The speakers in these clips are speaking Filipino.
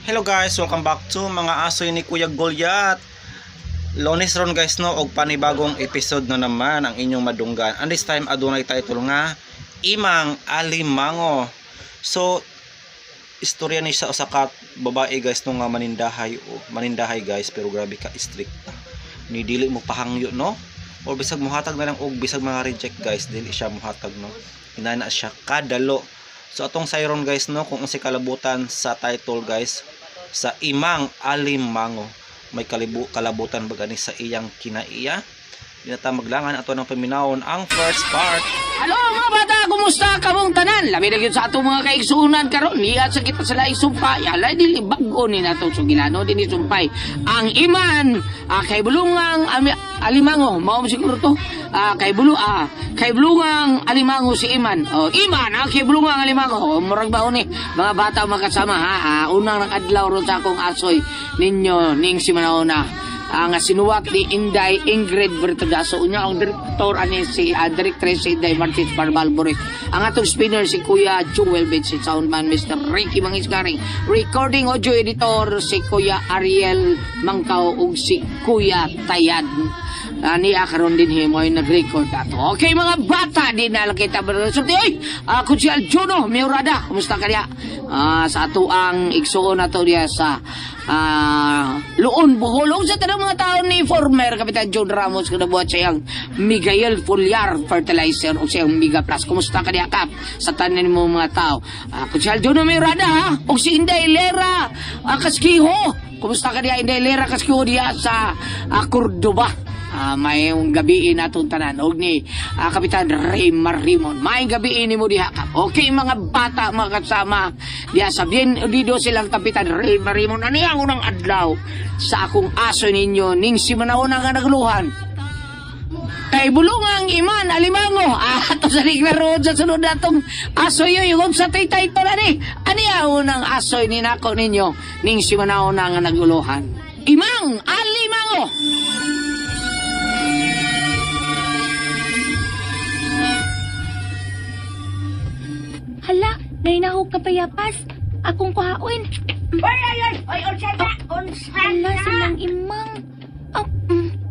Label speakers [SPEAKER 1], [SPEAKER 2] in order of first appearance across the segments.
[SPEAKER 1] Hello guys, welcome back to mga asoy ni Kuya Goliath. Lunes ron guys no, og panibagong episode na naman ang inyong madunggan. And this time adunay title nga Imang Alimango. So istorya ni sa usa ka babae guys no nga manindahay guys, pero grabe ka stricta. Ni dili mo pahangyo no, o bisag muhatag na lang og bisag mga reject guys, dili siya muhatag no. Inana siya kadalo. So atong sayron guys no, kung si kalabutan sa title guys sa Imang Alimango, may kalabutan ba gani sa iyang kinaiya. Dinata maglangan ato ng paminawon ang first part.
[SPEAKER 2] Hello mga bata, kumusta kamong tanan? Labi na gyud sa atong mga kaigsunan karon. Niya sa kita sila isumpay. Alay dili bag-o ni nato sugilano din isumpay. Ang iman kay bulungang alimango, mao siguro to. Kay bulungang alimango si Iman. Oh, Iman kay bulungang alimango. Murag ba ni mga bata makasama ha. Unang nakadlaw ro sa akong asoy ninyo ning si Manaona. Ang sinuwat ni Inday Ingrid Bertagaso unya ang direktor ani si directress si Inday Martins Barbalbores, ang atong spinner si Kuya Joel Benz, si soundman Mr. Ricky Mangisgaring, recording audio editor si Kuya Ariel Mangkaw ug si Kuya Tayad. Niya karon din himo ay nag-record ato. Okay mga bata, di na lang kita bersulti. Oy, Kuya Juno Miurada, kumusta ka diya? Sa ato ang igsuon nato diya sa Luon Boholong sa tanang mga tao ni former Kapitan John Ramos kada buhat siyang Miguel Foliar Fertilizer o siyang Mega Plus. Kumusta ka diya kap sa tanan mo mga tao? Kuya Juno Miurada o si Inday Lera Kaskiho. Kumusta ka diya Inday Lera Kaskiho diya sa Cordoba? May gabiin atong tanan og ni Kapitan Ray Marimon. May gabiin ni mo diha kap. Okay mga bata mga kasama diha sa Bienvenido silang Kapitan Ray Marimon. Ano ang unang adlaw sa akong aso ninyo ning si Manaona nga nagluhan. Kay bulungang Iman Alimango. Ato sa liglaro sa sunod natong aso yung sa title ani. Ani ang unang aso ni nako ninyo ning si Manaona nga nagluhan. Imang Alimango.
[SPEAKER 3] Hala, nainahog ka payapas. Akong kuhaon.
[SPEAKER 4] Oy, unsa na?
[SPEAKER 3] Hala, silang imang.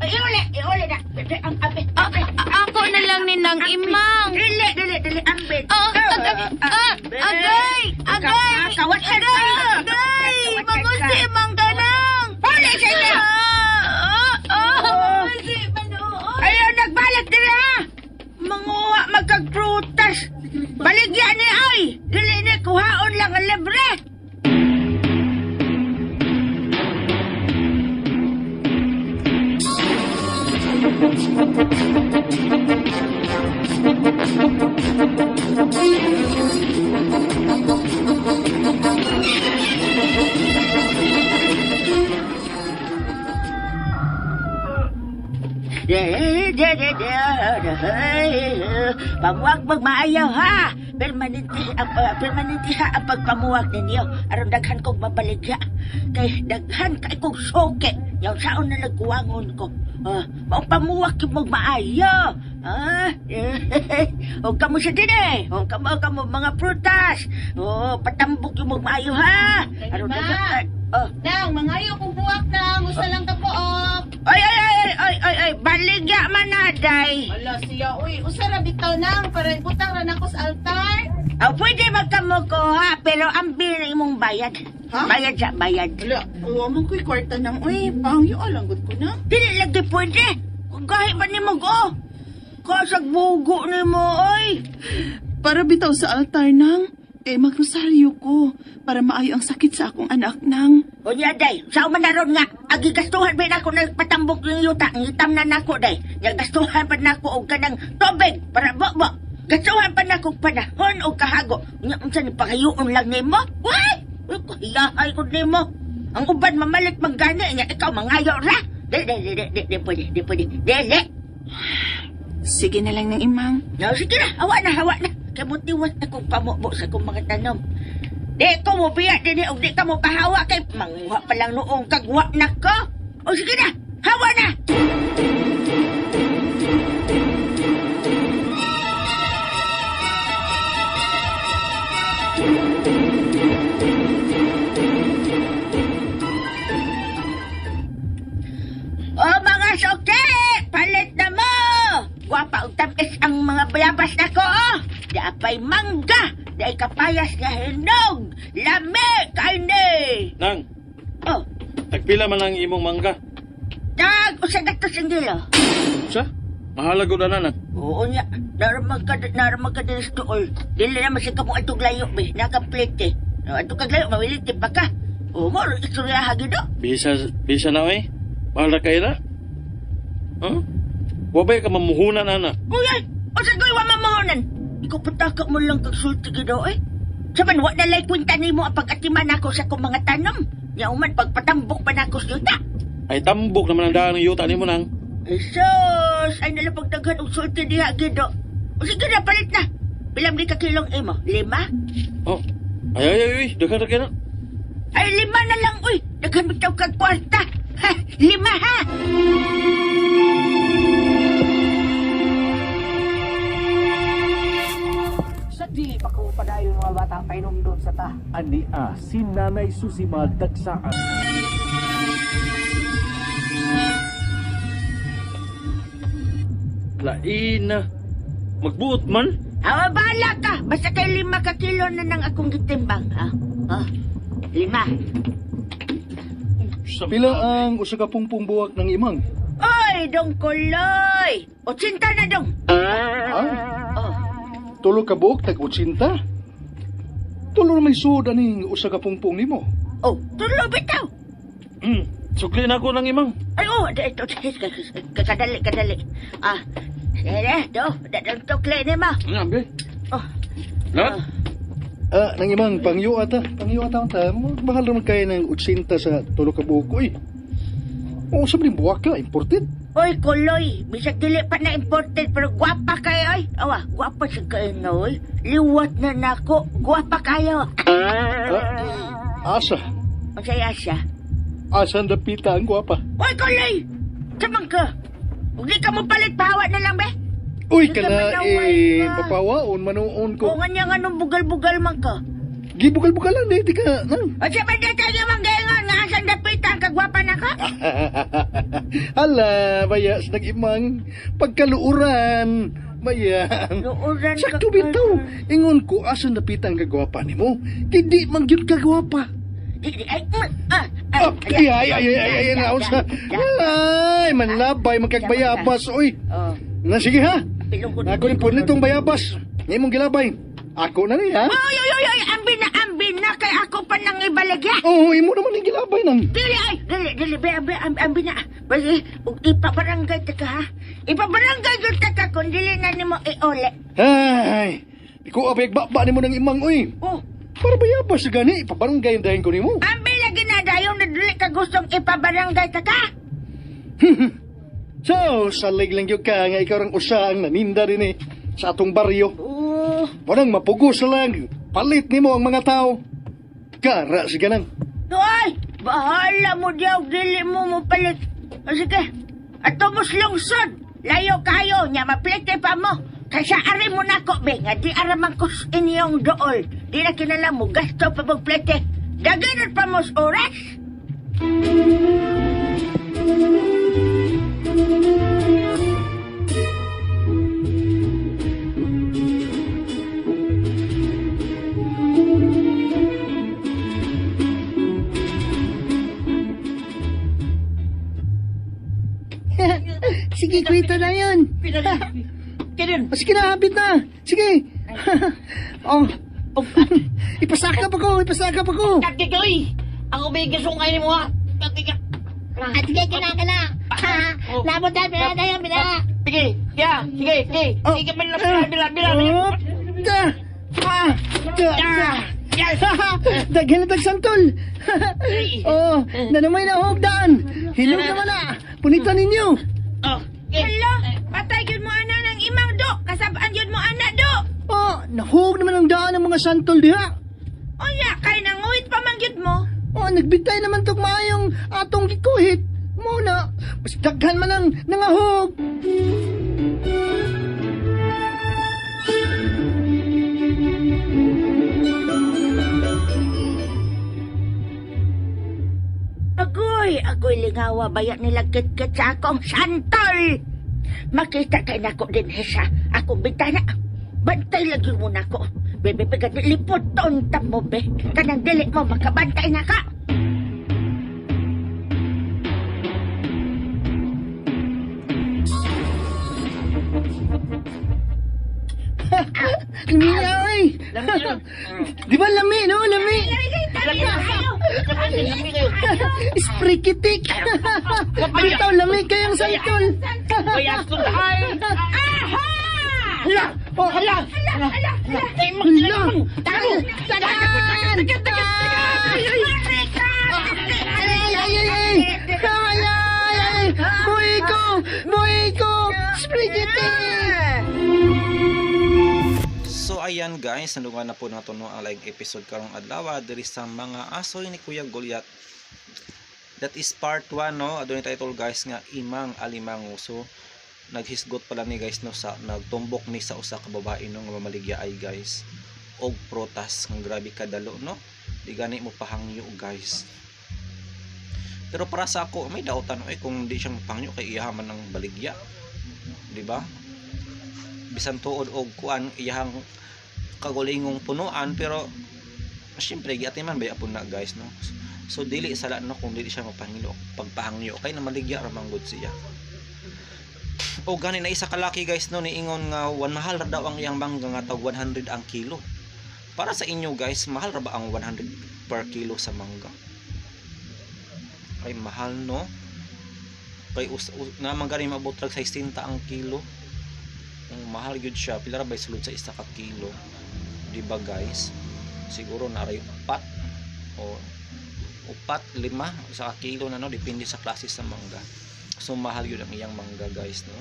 [SPEAKER 4] Iuli na. Ang abe.
[SPEAKER 3] Ako na lang ninang imang.
[SPEAKER 4] Dili, ambit.
[SPEAKER 3] Agay!
[SPEAKER 4] Kawat ka na.
[SPEAKER 3] Agay! Magusti imang ka lang.
[SPEAKER 4] Huli sa ina. Ayaw, nagbalik din ha. Manguha, magkagprutas. Baligyan ni ay. Dili ni kuhaon lang ang libre. Pamuwag magmaayaw ha. Permanente ha ang pagpamuwag ninyo. Aron daghan kong mabaligya. Kay daghan kay kong soke. Yaw saon na nagkuwangon ko. Pamuwag yung magmaayaw. O kamo siya din eh. O kamo mga prutas. Patambok yung magmaayaw ha. Aron daghan.
[SPEAKER 3] Nang, mangayo kong buwak na. Gusto lang ka po,
[SPEAKER 4] Ay, baligya man na, day.
[SPEAKER 3] Ala siya, uy. Usara bitaw nang. Para ibutang rin ako sa altar.
[SPEAKER 4] Pwede magkamuko ha, pero ang bilang mong bayad.
[SPEAKER 3] Ha?
[SPEAKER 4] Bayad.
[SPEAKER 3] Ala, uwamang ko'y kwarta nang, uy. Pangyo, alanggod ko na.
[SPEAKER 4] Dili lagi pwede. Kung kahit ba ni mo go. Kasag bugo ni mo, oy.
[SPEAKER 5] Para bitaw sa altar nang, kay magrosaryo ko para maayo ang sakit sa akong anak nang.
[SPEAKER 4] O niya, day, saan man naroon nga, agigastuhan ba na ako nagpatambok yung yuta, ngitam na nako, day. Nagastuhan pa na ako og kanang tubig para bobo. Gastuhan pa na ako panahon o kahago. Niya, unsan ipakayoon lang ni mo? Why? Hiyahay ko ni mo. Ang uban mamalit maggani, niya, ikaw mangayo ra. Di pwede. Dili.
[SPEAKER 5] Sige na lang ng imang.
[SPEAKER 4] No, sige na, hawa na. Kamutiwas na kong pamubo sa kong mga tanom. Di ko mo biya din o di ka mo pahawa kay manguha pa lang noong kagwa na ko. O sige na, hawa na! layas nga hinog. Lami, kaini.
[SPEAKER 6] Nang,
[SPEAKER 4] Oh,
[SPEAKER 6] tagpila man ang imong mangga.
[SPEAKER 4] tag, usa gatos ang gilo.
[SPEAKER 6] Sa? Mahalago na nang.
[SPEAKER 4] Oo niya, naramag ka din sa tuol. Dili naman siya kamong atong layo, be. Nakaplete. Atong kaglayo, mawiliti pa ka. Oo mo, istorya hagi do.
[SPEAKER 6] Bisa na oy. Mahal na kayo na. Huh? Wabay ka mamuhunan ana.
[SPEAKER 4] Uy, usa ko'y wa mamahonan. Ikaw pataka mo lang kag sulti gido, eh. Saman, wa na lay kwenta nimo ang pag-atiman ako sa kong mga tanom. Yauman, pagpatambok pa na ako sa yuta.
[SPEAKER 6] Ay tambok naman ang daan ng yuta nimo nang.
[SPEAKER 4] Jesus! Ay nalapagdagan og sulti diha, gido. O sige na, palit na. Bilang di ka kilong imo? 5?
[SPEAKER 6] Oh. Ay, dagan na.
[SPEAKER 4] Ay, 5 na lang, uy. Daghan bitaw kag kwarta. Ha, 5 ha.
[SPEAKER 2] Sa di pa ko padayon mga bata painom doon sa ta.
[SPEAKER 7] Ania si Nanay Susima dagsaan.
[SPEAKER 6] Lain na. Magbuot man.
[SPEAKER 4] Awa, bahala ka. Basta kay 5 ka kilo na ng akong gitimbang, ha? Oh, 5.
[SPEAKER 8] Pila ang usa ka pungpong buwak ng imang?
[SPEAKER 4] Oy, dong kuloy. 80 na dong.
[SPEAKER 8] Ah,
[SPEAKER 4] Oh,
[SPEAKER 8] tulo ka buok tag 80. Tulo na may suda ning usa ka pungpong nimo.
[SPEAKER 4] oh, tulo bitaw.
[SPEAKER 6] Sukli na ako ng imang.
[SPEAKER 4] Ay, oh, ito, kadali. Ah, do, tukli ni mo.
[SPEAKER 6] Ngabe.
[SPEAKER 4] Oh,
[SPEAKER 6] Na?
[SPEAKER 8] Nang imang pangyo ata ta. Mahal naman kaya ng 80 sa tulo ka buok ko eh. O sabi buwak ka, imported.
[SPEAKER 4] oy, kuloy. Bisag dili pa na imported, pero gwapa kayo, oy. Awa, gwapa siya kayo na, oy. Liwat na nako. Gwapa kayo.
[SPEAKER 8] Asa?
[SPEAKER 4] Masaya siya.
[SPEAKER 8] Asa ang dapita ang gwapa?
[SPEAKER 4] Oy, kuloy! Samang ka. Huwag di ka mo palit, pahawa na lang, be.
[SPEAKER 8] Uy,
[SPEAKER 4] Hindi ka
[SPEAKER 8] kana
[SPEAKER 4] manaway ka.
[SPEAKER 8] papawaon manoon
[SPEAKER 4] Kung
[SPEAKER 8] ko.
[SPEAKER 4] nga nung bugal-bugal man ka.
[SPEAKER 8] Gibugal-bugalan di ka nang.
[SPEAKER 4] O siya ba di tayo manggayon nga asan dapitan kagwapa na ka?
[SPEAKER 8] Hala, baya sa nag-imang pagkaluuran. Bayan.
[SPEAKER 4] Luuran ka.
[SPEAKER 8] Sakto bitaw. Ingon ko asan napitang kagwapa nimo. Hindi man gyud kagwapa. Ay, naon sa. Ay, manlabay magkagbayabas oy.
[SPEAKER 4] Oh,
[SPEAKER 8] Na sige ha.
[SPEAKER 4] pilungkod.
[SPEAKER 8] Ako ni pud nitong bayabas. Ngimong gilabay. Ako na ni ha.
[SPEAKER 4] Oy, ambin na kay ako pa nang ibaligya.
[SPEAKER 8] Oo, imo naman ang gilabay nang.
[SPEAKER 4] Dili, ambin na. Bagi, ipabarangay ta ka ha. Ipabarangay yun ta ka kung dili na nimo iole.
[SPEAKER 8] Ay, iko abay baba nimo nang imang oy.
[SPEAKER 4] Oh,
[SPEAKER 8] Para bayabas gani, pabarangay dahin ko nimo.
[SPEAKER 4] ambin lagi na dayon na dili ka gustong ipabarangay ta ka.
[SPEAKER 8] So, salig lang yung ka nga ikaw rang usa ang naninda din sa atong baryo.
[SPEAKER 4] Oh,
[SPEAKER 8] Walang mapugos lang. Palit nimo ang mga tao. Kara si ganang.
[SPEAKER 4] Ay, bahala mo diyaw, dili mo mo palit. O sige, ato mos lungsod. Layo kayo, nya maplite pa mo. Kaysa ari mo nako, be, nga di aramang kus inyong dool. Di na kinala mo, gasto pa magplite. Daganot pa mos oras.
[SPEAKER 8] Sige, kwenta na yun.
[SPEAKER 2] Kinin,
[SPEAKER 8] Sige na, habit na. Sige. Oh, ipasakap ako.
[SPEAKER 2] kakikoy! Ako may gasungay ni mo ha! Kakika!
[SPEAKER 3] At sige, kinakala. Labot na, pinatayo, pinaka.
[SPEAKER 2] Sige, kaya, sige. Sige, bila.
[SPEAKER 8] Oh, Daghan na tagsantol. Oh, nanamay na hogdaan. Hinog naman na. Punitan ninyo.
[SPEAKER 2] Oh,
[SPEAKER 4] Hala, patay yun mo ana ng imang do. Kasabaan yun mo ana do.
[SPEAKER 8] Oh, nahug naman ang daan ng mga santol diha.
[SPEAKER 4] Oya, kay nanguhit pa mangyud mo.
[SPEAKER 8] Oh, nagbitay naman tog maayong atong gikuhit. Muna, mas daghan man ang nangahog.
[SPEAKER 4] Agoy lingawa bayak nila kit-kit sa akong santol. Makita kay nako din hesa. Akong bintana. Bantay lagi mo nako. Bebe, liputon ta mo, be. Kanang dili mo, makabantay na ka.
[SPEAKER 5] Lami niya, oy! Di ba lami, no? Lami! Sprikitik! Bitaw, lami kayang santol!
[SPEAKER 2] Kaya sunday!
[SPEAKER 5] Hala! Oh, hala! Hala! Tagan! Buhay ko! Buhay ko! Sprikitik!
[SPEAKER 1] So ayan guys, nandungan na po nato no ang live episode karong adlaw diri sa mga asoy ni Kuya Goliath. That is part 1 no. Adunay title guys nga Imang Alimango. So naghisgot pala ni guys no sa nagtumbok ni sa usa ka babae no nga mamaligya ay guys og protas nga grabe kadalo no. Di gani mo pahangyo guys. Pero para sa ako may dautan oy kung di siya mapahangyo kay iyaman ng baligya. Di ba? Bisan tuod og kuan iyang kagulingong punuan pero syempre giati man bay apon na guys no. So dili sala no kung dili siya mapahangyo pagpahangyo kay na maligya ra manggod siya. O gani na isa ka laki guys no niingon nga mahal ra daw ang iyang mangga nga tag 100 ang kilo. Para sa inyo guys, mahal ra ba ang 100 per kilo sa mangga? Ay mahal no. Kay na mangga ni maabot sa 60 ang kilo. Mahal gyud siya, pila ra bay sulod sa isa ka kilo, di ba guys? Siguro naray upat o upat 5 sa kilo na no, depende sa klase sa mangga. So mahal yun ang iyang mangga guys no.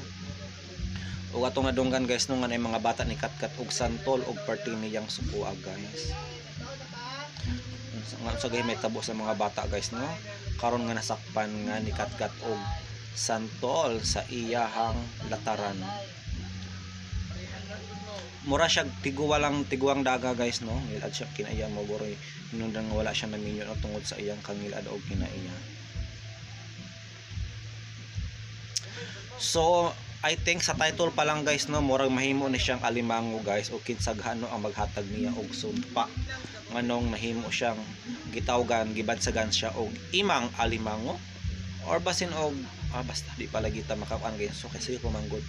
[SPEAKER 1] O atong nadunggan guys no nga nay mga bata ni Katkat og santol og parte niyang sukua guys. Sa gay may tabo sa mga bata guys no. Karon nga nasakpan nga ni Katkat og santol sa iyahang lataran. Mura siya tiguang daga guys no. Ngilad siya kinaiya mo boroy nundang wala siya naminyo no tungod sa iyang kangilad og kinaiya. So I think sa title pa lang guys no murag mahimo ni siyang alimango guys o kinsaghan no ang maghatag niya og sumpa. Nganong mahimo siyang gitawgan gibansagan siya og imang alimango or basin og basta di pala kita makakuan guys. So kasi ko manggod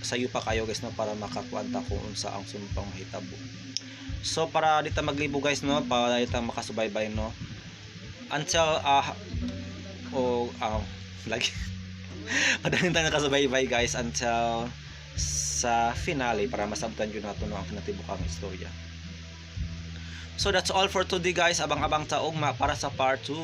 [SPEAKER 1] sayo pa kayo guys no para makakuanta kung unsa ang sumpang hitabo. So para dita maglibo guys no para dita makasubaybay no until lagi padayon tayo nakasubaybay guys until sa finale para masabtan yun nato no ang kinatibukang istorya. So that's all for today guys. Abang-abang taog para sa part 2.